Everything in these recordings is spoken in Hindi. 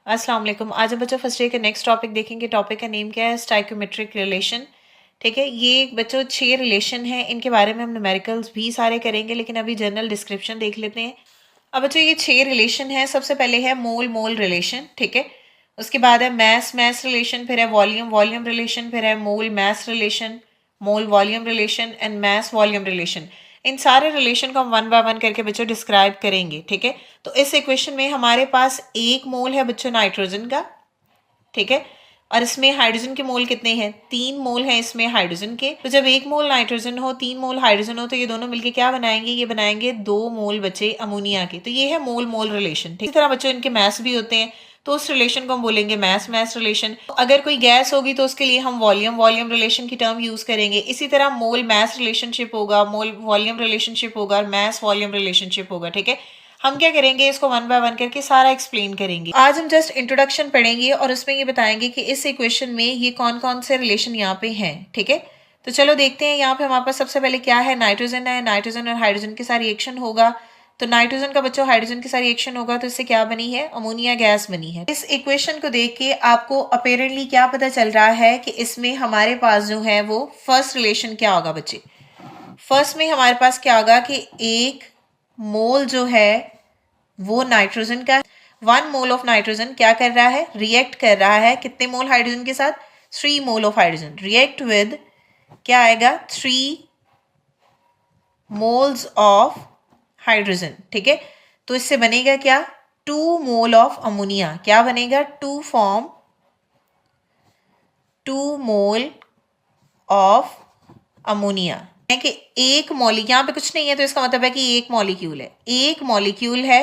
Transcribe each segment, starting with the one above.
अस्सलाम वालेकुम। आज हम बच्चों फर्स्ट डे के नेक्स्ट टॉपिक देखेंगे। टॉपिक का नेम क्या है? Stoichiometric relation. ठीक है, ये बच्चों 6 रिलेशन है, इनके बारे में हम न्यूमेरिकल्स भी सारे करेंगे, लेकिन अभी जनरल डिस्क्रिप्शन देख लेते हैं। अब बच्चों ये 6 रिलेशन है। सबसे पहले है मोल मोल रिलेशन, ठीक है। उसके बाद है मैस मैस रिलेशन, फिर है वॉल्यूम वॉल्यूम रिलेशन, फिर है mole mass relation, mole volume relation and mass volume relation. इन सारे रिलेशन को हम वन बाय वन करके बच्चों डिस्क्राइब करेंगे, ठीक है। तो इस इक्वेशन में हमारे पास 1 मोल है बच्चों नाइट्रोजन का, ठीक है। और इसमें हाइड्रोजन के मोल कितने हैं? 3 मोल हैं इसमें हाइड्रोजन के। तो जब 1 मोल नाइट्रोजन हो, 3 मोल हाइड्रोजन हो, तो ये दोनों मिलके क्या बनाएंगे? ये बनाएंगे 2 मोल बचे अमोनिया के। तो ये है मोल मोल रिलेशन, ठीक। इसी तरह बच्चों इनके मैस भी होते हैं, तो उस रिलेशन को हम बोलेंगे मैस मैस रिलेशन। अगर कोई गैस होगी तो उसके लिए हम वॉल्यूम वॉल्यूम रिलेशन की टर्म यूज करेंगे। इसी तरह मोल मैस रिलेशनशिप होगा, मोल वॉल्यूम रिलेशनशिप होगा और मैस वॉल्यूम रिलेशनशिप होगा, ठीक है। हम क्या करेंगे? इसको वन बाय वन करके सारा एक्सप्लेन करेंगे। आज हम जस्ट इंट्रोडक्शन पढ़ेंगे और उसमें ये बताएंगे कि इस इक्वेशन में ये कौन कौन से रिलेशन यहाँ पे हैं, ठीक है। तो चलो देखते हैं। यहाँ पे हमारे पास सबसे पहले क्या है? नाइट्रोजन है। नाइट्रोजन और हाइड्रोजन के साथ रिएक्शन होगा, तो नाइट्रोजन का बच्चों हाइड्रोजन के साथ रिएक्शन होगा, तो इससे क्या बनी है? अमोनिया गैस बनी है। इस इक्वेशन को देख के आपको अपेरेंटली क्या पता चल रहा है कि इसमें हमारे पास जो है वो फर्स्ट रिलेशन क्या होगा बच्चे? फर्स्ट में हमारे पास क्या होगा कि 1 मोल जो है वो नाइट्रोजन का, 1 मोल ऑफ नाइट्रोजन क्या कर रहा है? रिएक्ट कर रहा है कितने मोल हाइड्रोजन के साथ? 3 mole of hydrogen. React with क्या आएगा? 3 मोल्स ऑफ हाइड्रोजन, ठीक है। तो इससे बनेगा क्या? 2 मोल ऑफ अमोनिया। क्या बनेगा? 2 फॉर्म 2 मोल ऑफ अमोनिया है कि एक मॉलिक्यूल, यहां पे कुछ नहीं है तो इसका मतलब है कि एक मॉलिक्यूल है, एक मॉलिक्यूल है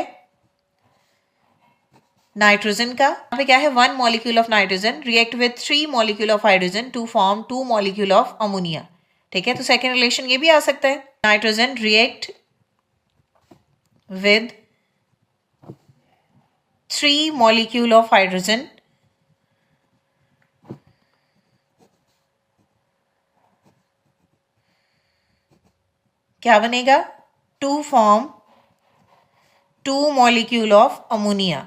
नाइट्रोजन का। यहाँ पे क्या है? 1 molecule of nitrogen react with 3 molecule of hydrogen to form 2 molecule of ammonia, ठीक है। तो सेकेंड रिलेशन ये भी आ सकता है, nitrogen react with 3 molecule of hydrogen क्या बनेगा? To form 2 molecule of ammonia.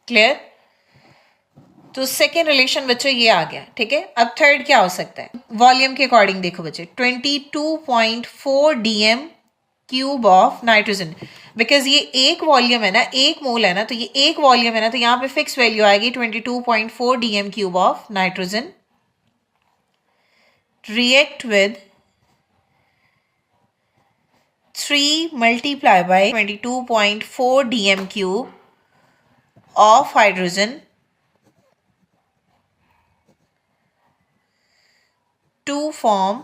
Clear? तो सेकेंड रिलेशन बच्चों ये आ गया, ठीक है। अब थर्ड क्या हो सकता है? वॉल्यूम के अकॉर्डिंग देखो बच्चे, 22.4 DM cube of nitrogen. Because ये एक वॉल्यूम है ना, एक मोल है ना, तो ये एक वॉल्यूम है ना, तो यहाँ पे फिक्स वैल्यू आएगी 22.4 DM cube of nitrogen react with 3 multiply by 22.4 DM cube of hydrogen to form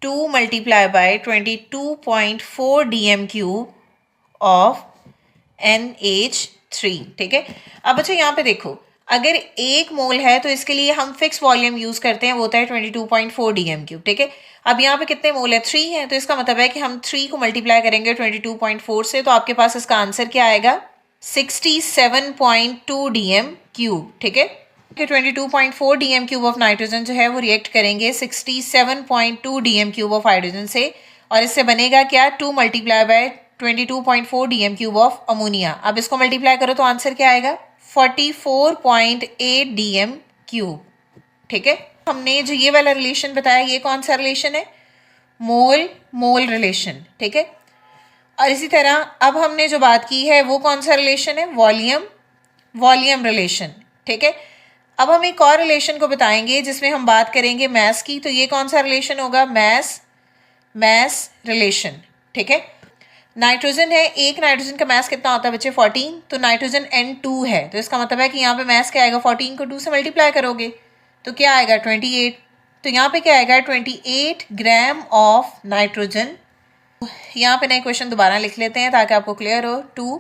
2 multiply by 22.4 dm cube of NH3, ठीक है। अब बच्चों यहाँ पे देखो, अगर एक मोल है तो इसके लिए हम फिक्स वॉल्यूम यूज करते हैं, वो होता है 22.4 डीएम क्यूब, ठीक है। अब यहाँ पे कितने मोल है? 3 है, तो इसका मतलब है कि हम 3 को मल्टीप्लाई करेंगे 22.4 से, तो आपके पास इसका आंसर क्या आएगा? 67.2 डीएम क्यूब, ठीक है। 22.4 डीएम क्यूब ऑफ नाइट्रोजन जो है वो रिएक्ट करेंगे 67.2 डीएम क्यूब ऑफ हाइड्रोजन से, और इससे बनेगा क्या? 2 multiply by 22.4 DM cube of ammonia. अब इसको मल्टीप्लाई करो तो आंसर क्या आएगा? 44.8 डीएम क्यूब, ठीक है। हमने जो ये वाला रिलेशन बताया, ये कौन सा रिलेशन है? मोल मोल रिलेशन, ठीक है। और इसी तरह अब हमने जो बात की है वो कौन सा रिलेशन है? वॉल्यूम वॉल्यूम रिलेशन, ठीक है। अब हम एक और रिलेशन को बताएंगे जिसमें हम बात करेंगे मैस की। तो ये कौन सा रिलेशन होगा? मैस मैस रिलेशन, ठीक है। नाइट्रोजन है, एक नाइट्रोजन का मैस कितना होता है बच्चे? 14। तो नाइट्रोजन N2 है, तो इसका मतलब है कि यहाँ पे मैस क्या आएगा? 14 को 2 से मल्टीप्लाई करोगे तो क्या आएगा? 28। तो यहाँ पे क्या आएगा? 28 ग्राम ऑफ नाइट्रोजन। यहाँ पे नए क्वेश्चन दोबारा लिख लेते हैं ताकि आपको क्लियर हो। 2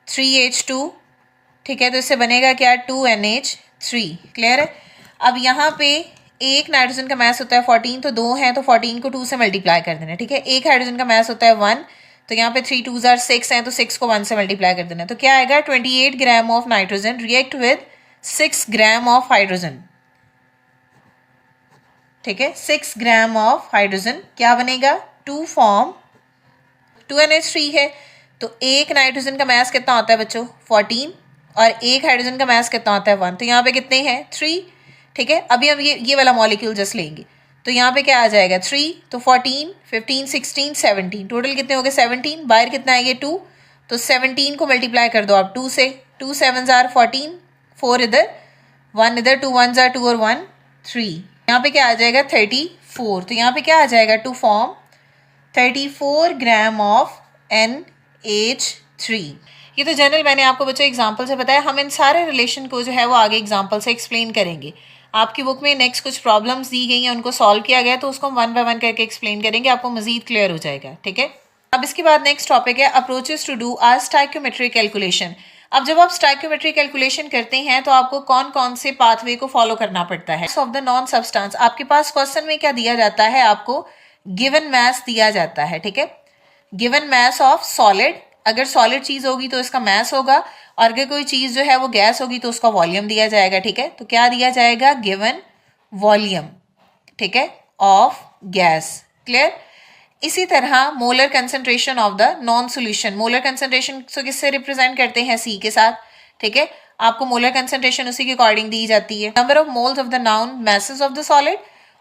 3H2, ठीक है। तो इससे बनेगा क्या? 2NH3, क्लियर है। अब यहाँ पे एक नाइट्रोजन का मैस होता है 14, तो 2 हैं, तो 14 को 2 से मल्टीप्लाई कर देना, ठीक है। एक हाइड्रोजन का मैस होता है 1, तो यहाँ पे 3 2s are 6 हैं, तो 6 को 1 से मल्टीप्लाई कर देना, तो क्या आएगा? 28 gram of nitrogen react with 6 gram of hydrogen, ठीक है। 6 ग्राम ऑफ हाइड्रोजन क्या बनेगा? 2 फॉर्म 2NH3 है तो एक नाइट्रोजन का मास कितना होता है बच्चों 14 और एक हाइड्रोजन का मास कितना होता है 1, तो यहाँ पे कितने हैं 3, ठीक है। अभी हम ये वाला मॉलिक्यूल जस्ट लेंगे तो यहाँ पे क्या आ जाएगा 3, तो 14, 15, 16, 17, टोटल कितने हो गए 17, बाहर कितना है ये 2, तो 17 को मल्टीप्लाई कर दो आप 2 से, 2 7 जार 14, 4 इधर 1 इधर, 2 1 जार 2 और 1 3, यहाँ पे क्या आ जाएगा 34, तो यहाँ पे क्या आ जाएगा to form 34 gram of NH3। ये तो जनरल मैंने आपको बच्चों एग्जाम्पल से बताया, हम इन सारे रिलेशन को जो है वो आगे एग्जाम्पल से एक्सप्लेन करेंगे। आपकी बुक में नेक्स्ट कुछ प्रॉब्लम्स दी गई हैं उनको सॉल्व किया गया तो उसको हम 1 बाय 1 करके एक्सप्लेन करेंगे, आपको मजीद क्लियर हो जाएगा, ठीक है। अब इसके बाद नेक्स्ट टॉपिक है approaches to do our stoichiometric calculation. अब जब आप स्टाइक्योमेट्रिक कैलकुलेशन करते हैं तो आपको कौन कौन से पाथवे को फॉलो करना पड़ता है। ऑफ द नॉन सब्सटेंस, आपके पास क्वेश्चन में क्या दिया जाता है, आपको गिवन मास दिया जाता है, ठीक है। गिवन मास ऑफ सॉलिड, अगर सॉलिड चीज होगी तो इसका मास होगा और अगर कोई चीज जो है वो गैस होगी तो उसका वॉल्यूम दिया जाएगा, ठीक है। तो क्या दिया जाएगा गिवन वॉल्यूम, ठीक है, ऑफ गैस, क्लियर। इसी तरह molar concentration of the non solution, molar concentration को किससे रिप्रेजेंट करते हैं C के साथ, ठीक है। आपको मोलर कंसंट्रेशन उसी के अकॉर्डिंग दी जाती है। Number of moles of the noun message of the solid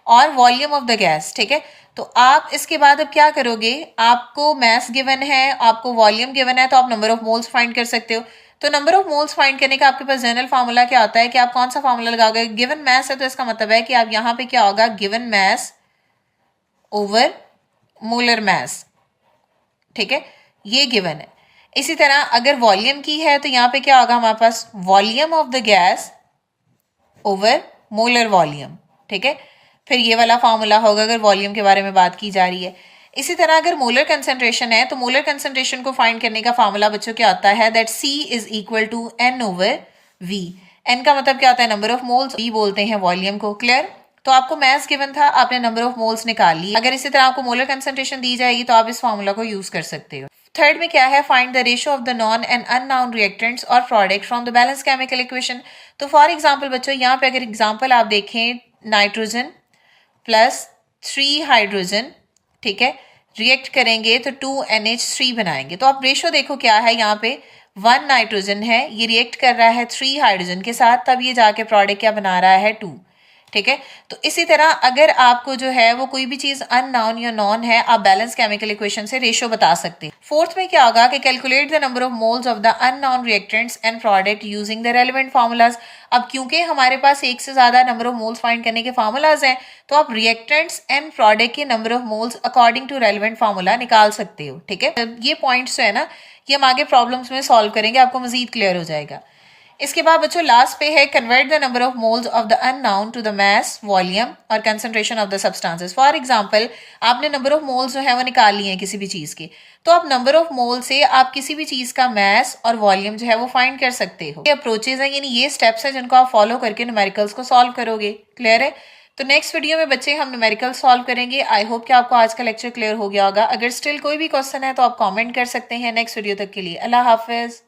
और वॉल्यूम ऑफ द गैस, ठीक है। तो आप इसके बाद अब क्या करोगे, आपको मास गिवन है, आपको वॉल्यूम गिवन है, तो आप नंबर ऑफ मोल्स फाइंड कर सकते हो। तो नंबर ऑफ मोल्स फाइंड करने का आपके पास जनरल फार्मूला क्या होता है कि आप कौन सा फार्मूला लगाओगे, गिवन मास है तो इसका मतलब है कि आप यहाँ पे क्या होगा given mass over molar mass, ठीक है, ये गिवन है। इसी तरह अगर वॉल्यूम की है तो यहाँ पे क्या होगा हमारे पास volume of the gas over molar volume, ठीक है। फिर ये वाला फार्मूला होगा अगर वॉल्यूम के बारे में बात की जा रही है। इसी तरह अगर मोलर कंसंट्रेशन है तो मोलर कंसंट्रेशन को फाइंड करने का फार्मूला बच्चों क्या होता है, that C is equal to N over V। N का मतलब क्या होता है नंबर ऑफ मोल्स, V बोलते हैं वॉल्यूम को, क्लियर। तो आपको मास गिवन था, आपने नंबर ऑफ मोल्स निकाल ली। अगर इसी तरह आपको मोलर कंसंट्रेशन दी जाएगी तो आप इस फार्मूला को यूज कर सकते हो। थर्ड में क्या है, find the ratio of the known and unknown reactants और product from the balance chemical equation. तो फॉर एग्जांपल बच्चों यहाँ पे अगर एग्जांपल आप देखें, नाइट्रोजन प्लस 3 हाइड्रोजन, ठीक है, रिएक्ट करेंगे तो 2NH3 बनाएंगे। तो आप रेशो देखो क्या है, यहाँ पे 1 नाइट्रोजन है, ये रिएक्ट कर रहा है 3 हाइड्रोजन के साथ, तब ये जाके प्रोडक्ट क्या बना रहा है 2, ठीक है। तो इसी तरह अगर आपको जो है वो कोई भी चीज अननोन या नॉन है, आप बैलेंस केमिकल इक्वेशन से रेशो बता सकते हैं। फोर्थ में क्या होगा कि calculate the number of moles of the unknown reactants and product using the relevant formulas. अब क्योंकि हमारे पास एक से ज्यादा नंबर ऑफ मोल्स फाइंड करने के फार्मूलाज हैं, तो आप रिएक्टेंट्स एंड प्रोडक्ट के number of moles according to relevant formula निकाल सकते हो, ठीक है। ये पॉइंट्स जो है ना, ये हम आगे प्रॉब्लम्स में सॉल्व करेंगे, आपको मजीद क्लियर हो जाएगा। इसके बाद बच्चों लास्ट पे है convert the number of moles of the unknown to the mass, volume और concentration of the substances. For example आपने नंबर ऑफ मोल्स जो है वो निकाल लिए हैं किसी भी चीज के, तो आप नंबर ऑफ मोल से आप किसी भी चीज का मास और वॉल्यूम जो है वो फाइंड कर सकते हो। ये अप्रोचेज है, यानी ये स्टेप्स है जिनको आप फॉलो करके न्यूमेरिकल्स को सॉल्व करोगे, क्लियर है। तो नेक्स्ट वीडियो में बच्चे हम न्यूमेरिकल सॉल्व करेंगे। आई होप कि आपको आज का लेक्चर क्लियर हो गया होगा। अगर स्टिल कोई भी क्वेश्चन है तो आप कमेंट कर सकते हैं। नेक्स्ट वीडियो तक के लिए अल्लाह हाफिज।